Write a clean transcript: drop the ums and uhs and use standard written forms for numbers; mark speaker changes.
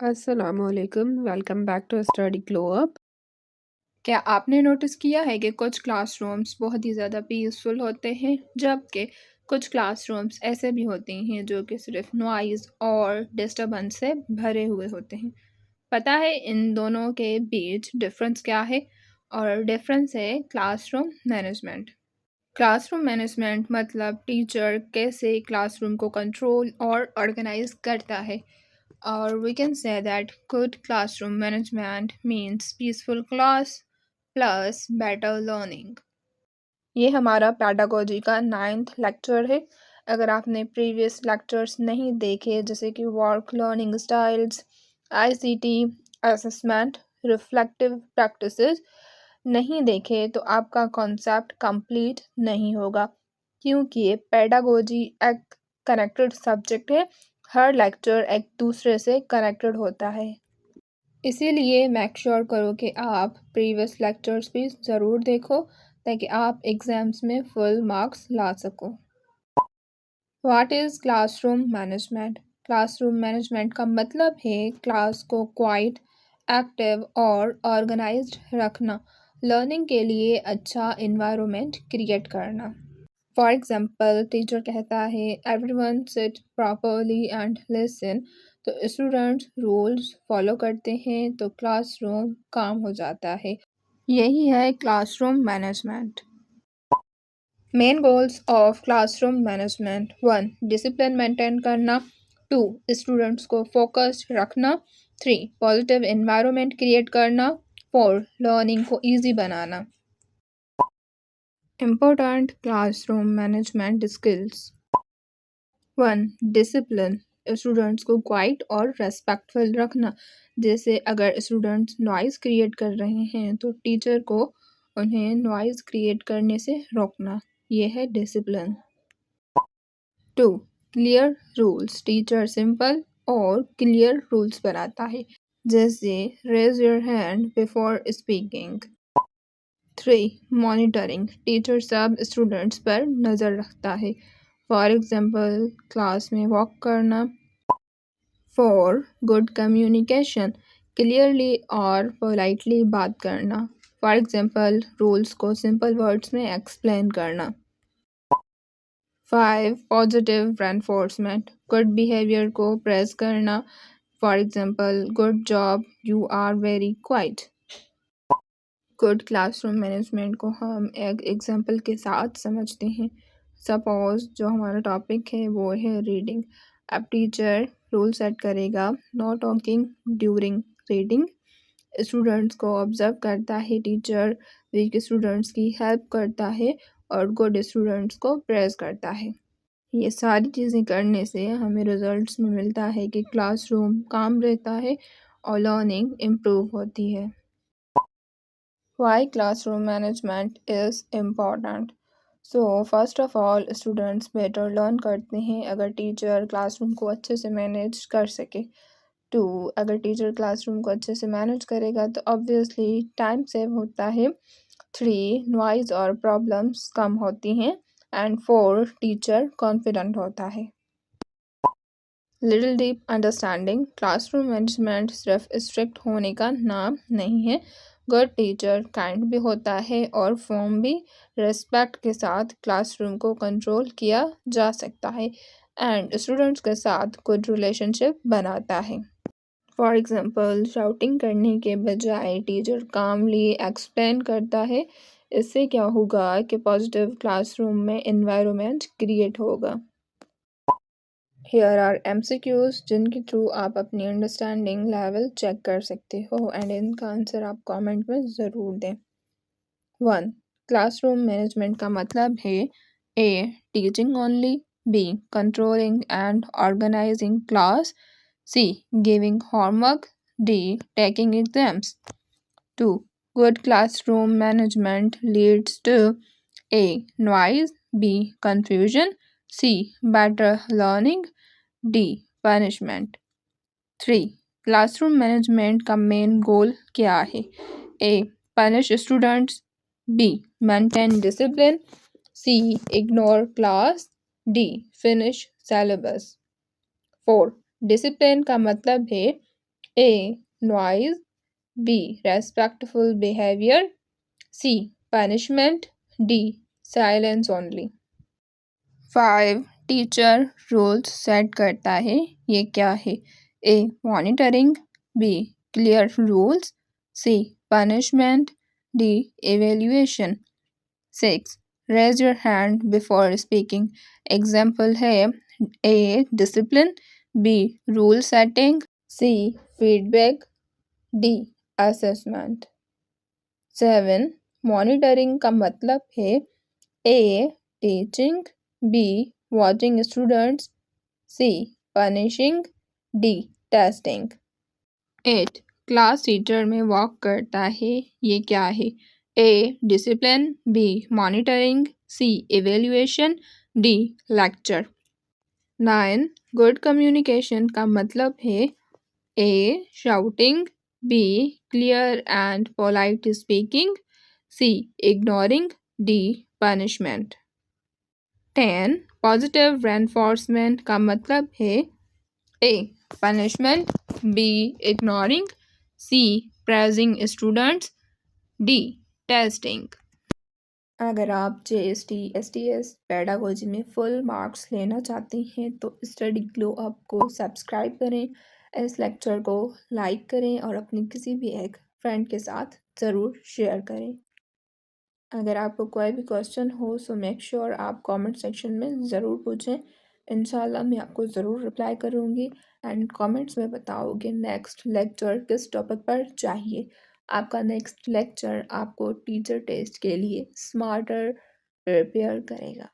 Speaker 1: अस्सलामुअलैकुम, welcome back to Study Glow Up.
Speaker 2: क्या आपने नोटिस किया है कि कुछ क्लासरूम्स बहुत ही ज़्यादा पीसफुल होते हैं, जबकि कुछ क्लासरूम्स ऐसे भी होते हैं जो कि सिर्फ नॉइज़ और डिस्टर्बेंस से भरे हुए होते हैं। पता है इन दोनों के बीच डिफरेंस क्या है? और डिफरेंस है क्लासरूम मैनेजमेंट। क्लासरूम मैनेजमेंट मतलब टीचर कैसे क्लासरूम को कंट्रोल और ऑर्गेनाइज करता है। Or we can say that good classroom management means peaceful class plus better learning. ये हमारा पेडागोजी का 9th लेक्चर है। अगर आपने प्रीवियस लेक्चर्स नहीं देखे जैसे कि work learning styles, ICT, assessment, reflective practices नहीं देखे तो आपका कॉन्सेप्ट कंप्लीट नहीं होगा, क्योंकि ये पेडागोजी एक कनेक्टेड सब्जेक्ट है। हर लेक्चर एक दूसरे से कनेक्टेड होता है, इसीलिए मेक श्योर करो कि आप प्रीवियस लेक्चर्स भी ज़रूर देखो ताकि आप एग्ज़ाम्स में फुल मार्क्स ला सको। What is classroom management? Classroom management का मतलब है क्लास को क्वाइट, एक्टिव और ऑर्गेनाइज्ड रखना, लर्निंग के लिए अच्छा इन्वायरमेंट क्रिएट करना। फॉर एग्जाम्पल टीचर कहता है everyone seat properly and listen, तो स्टूडेंट्स रूल्स फॉलो करते हैं तो क्लासरूम काम हो जाता है। यही है classroom management. Main goals of classroom management: 1. Discipline maintain करना, 2. स्टूडेंट्स को फोकस्ड रखना, 3. पॉजिटिव एनवायरनमेंट क्रिएट करना, 4. लर्निंग को ईजी बनाना। Important classroom management skills: 1. Discipline, students को क्वाइट और रेस्पेक्टफुल रखना। जैसे अगर स्टूडेंट्स नॉइज़ क्रिएट कर रहे हैं तो टीचर को उन्हें नॉइज़ क्रिएट करने से रोकना, ये है discipline. 2. Clear rules, teacher simple और क्लियर रूल्स बनाता है, जैसे raise your hand before speaking. 3. Monitoring, teacher सब स्टूडेंट्स पर नज़र रखता है, फॉर एग्जाम्पल क्लास में वॉक करना। 4. गुड कम्युनिकेशन, क्लियरली और पोलाइटली बात करना, फॉर एग्जाम्पल रूल्स को सिंपल वर्ड्स में एक्सप्लेन करना। 5. पॉजिटिव रेनफोर्समेंट, गुड बिहेवियर को प्रेज करना, for example good job, you are very quiet. Good classroom management को हम एक एग्जाम्पल के साथ समझते हैं। सपोज जो हमारा टॉपिक है वो है रीडिंग। अब टीचर रूल सेट करेगा know talking during reading. Students को ऑब्जर्व करता है टीचर, वीक स्टूडेंट्स की हेल्प करता है और गुड स्टूडेंट्स को प्रेज करता है। ये सारी चीज़ें करने से हमें रिजल्ट्स में मिलता है कि क्लासरूम काम रहता है और लर्निंग इम्प्रूव होती है। Why classroom management is important? So first of all students better learn करते हैं अगर टीचर क्लासरूम को अच्छे से मैनेज कर सके। 2. अगर टीचर क्लासरूम को अच्छे से मैनेज करेगा तो ऑब्वियसली टाइम सेव होता है। 3. नॉइज़ और प्रॉब्लम्स कम होती हैं। एंड 4. टीचर कॉन्फिडेंट होता है। Little deep understanding, classroom management सिर्फ स्ट्रिक्ट होने का नाम नहीं है। गुड टीचर काइंड भी होता है और फॉर्म भी। रिस्पेक्ट के साथ क्लासरूम को कंट्रोल किया जा सकता है एंड स्टूडेंट्स के साथ गुड रिलेशनशिप बनाता है। फॉर एग्जांपल शाउटिंग करने के बजाय टीचर कामली एक्सप्लेन करता है। इससे क्या होगा कि पॉजिटिव क्लासरूम में एनवायरनमेंट क्रिएट होगा। हियर आर MCQs जिनके थ्रू आप अपनी अंडरस्टैंडिंग लेवल चेक कर सकते हो एंड इनका आंसर आप कमेंट में ज़रूर दें। 1. क्लासरूम मैनेजमेंट का मतलब है A. Teaching only, B. Controlling and organising class, C. Giving homework, D. Taking exams. 2. Good classroom management leads to A. Noise, B. Confusion, C. Better learning, D. Punishment. 3. Classroom management का main goal क्या है? A. Punish students, B. Maintain discipline, C. Ignore class, D. Finish syllabus. 4. Discipline का मतलब है A. Noise. B. Respectful behavior. C. Punishment. D. Silence only. 5. Teacher rules set करता है, ये क्या है? A. Monitoring. B. Clear rules. C. Punishment. D. Evaluation. 6. Raise your hand before speaking. Example है A. Discipline. B. Rule setting. C. Feedback. D. Assessment. 7. Monitoring का मतलब है A. Teaching. B. Watching students. C. Punishing. D. Testing. 8. Class teacher में walk करता है, ये क्या है? A. Discipline. B. Monitoring. C. Evaluation. D. Lecture. 9. Good communication का मतलब है A. Shouting. B. Clear and polite speaking. C. Ignoring. D. Punishment. 10. Positive reinforcement का मतलब है A. Punishment. B. Ignoring. C. Praising students. D. Testing. अगर आप JST STS pedagogy में full marks लेना चाहते हैं तो स्टडी ग्लो अप को सब्सक्राइब करें, इस लेक्चर को लाइक करें और अपनी किसी भी एक फ्रेंड के साथ ज़रूर शेयर करें। अगर आपको कोई भी क्वेश्चन हो सो मेक श्योर आप कमेंट सेक्शन में ज़रूर पूछें, इंशाल्लाह मैं आपको ज़रूर रिप्लाई करूँगी एंड कमेंट्स में बताओगे नेक्स्ट लेक्चर किस टॉपिक पर चाहिए। आपका नेक्स्ट लेक्चर आपको टीचर टेस्ट के लिए स्मार्टर प्रिपेयर करेगा।